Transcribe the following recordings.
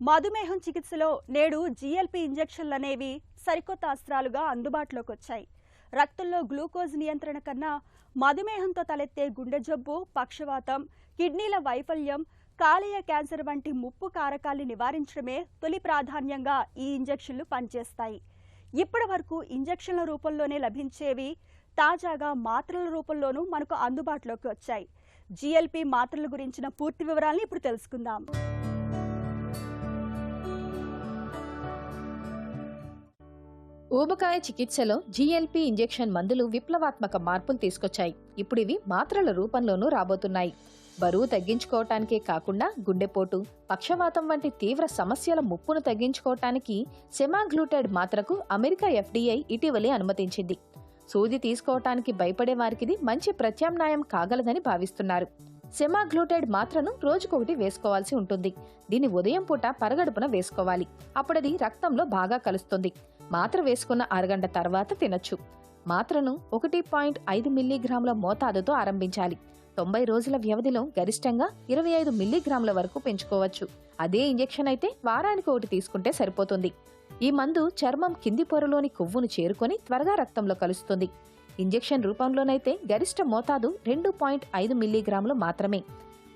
మధుమేహం చికిత్సలో నేడు జీఎల్పీ ఇంజెక్షన్లనేవి సరికొత్త అస్త్రాలుగా అందుబాటులోకి వచ్చాయి. రక్తంలో గ్లూకోజ్ నియంత్రణ కన్నా మధుమేహంతో తలెత్తే గుండె జబ్బు, పక్షవాతం, కిడ్నీల వైఫల్యం, కాలేయ క్యాన్సర్ వంటి ముప్పు కారకాల్ని నివారించడమే తొలి ప్రాధాన్యంగా ఈ ఇంజెక్షన్లు పనిచేస్తాయి. ఇప్పటి వరకు ఇంజెక్షన్ల రూపంలోనే లభించేవి తాజాగా మాత్రల రూపంలోనూ మనకు అందుబాటులోకి వచ్చాయి. జీఎల్పీ మాత్రల గురించిన పూర్తి వివరాలను ఇప్పుడు తెలుసుకుందాం. ఊబకాయ చికిత్సలో జీఎల్పీ ఇంజెక్షన్ మందులు విప్లవాత్మక మార్పులు తీసుకొచ్చాయి. ఇప్పుడు ఇవి మాత్రల రూపంలోనూ రాబోతున్నాయి. బరువు తగ్గించుకోవటానికే కాకుండా గుండెపోటు, పక్షవాతం వంటి తీవ్ర సమస్యల ముప్పును తగ్గించుకోవటానికి సెమాగ్లూటైడ్ మాత్రకు అమెరికా ఎఫ్డీఐ ఇటీవలే అనుమతించింది. సూది తీసుకోవటానికి భయపడే వారికిది మంచి ప్రత్యామ్నాయం కాగలదని భావిస్తున్నారు. సెమాగ్లూటైడ్ మాత్రను రోజుకొకటి వేసుకోవాల్సి ఉంటుంది. దీన్ని ఉదయం పూట పరగడుపున వేసుకోవాలి. అప్పుడది రక్తంలో బాగా కలుస్తుంది. మాత్ర వేసుకున్న అరగంట తర్వాత తినొచ్చు. మాత్రను 1.5 మిల్లీగ్రాముల మోతాదుతో ఆరంభించాలి. 90 రోజుల వ్యవధిలో గరిష్టంగా 25 మిల్లీగ్రాముల వరకు పెంచుకోవచ్చు. అదే ఇంజెక్షన్ అయితే వారానికి ఒకటి తీసుకుంటే సరిపోతుంది. ఈ మందు చర్మం కింది పొరలోని కొవ్వును చేరుకొని త్వరగా రక్తంలో కలుస్తుంది. ఇంజెక్షన్ రూపంలోనైతే గరిష్ట మోతాదు 2.5 మిల్లీగ్రాములు మాత్రమే.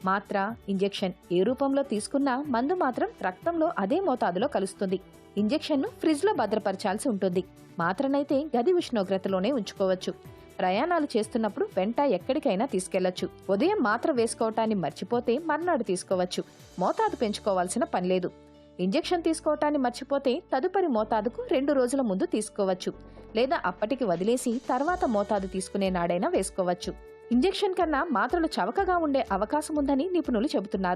మాత్ర, ఇంజెక్షన్ ఏ రూపంలో తీసుకున్నా మందు మాత్రం రక్తంలో అదే మోతాదులో కలుస్తుంది. ఇంజెక్షన్ను ఫ్రిడ్జ్లో భద్రపరచాల్సి ఉంటుంది. మాత్రనైతే గది ఉష్ణోగ్రతలోనే ఉంచుకోవచ్చు. ప్రయాణాలు చేస్తున్నప్పుడు వెంట ఎక్కడికైనా తీసుకెళ్లొచ్చు. ఉదయం మాత్ర వేసుకోవటాన్ని మర్చిపోతే మర్నాడు తీసుకోవచ్చు. మోతాదు పెంచుకోవాల్సిన పనిలేదు. ఇంజెక్షన్ తీసుకోవటాన్ని మర్చిపోతే తదుపరి మోతాదుకు 2 రోజుల ముందు తీసుకోవచ్చు. లేదా అప్పటికి వదిలేసి తర్వాత మోతాదు తీసుకునే నాడైనా వేసుకోవచ్చు. ఇంజెక్షన్ కన్నా మాత్రలు చవకగా ఉండే అవకాశం ఉందని నిపుణులు చెబుతున్నారు.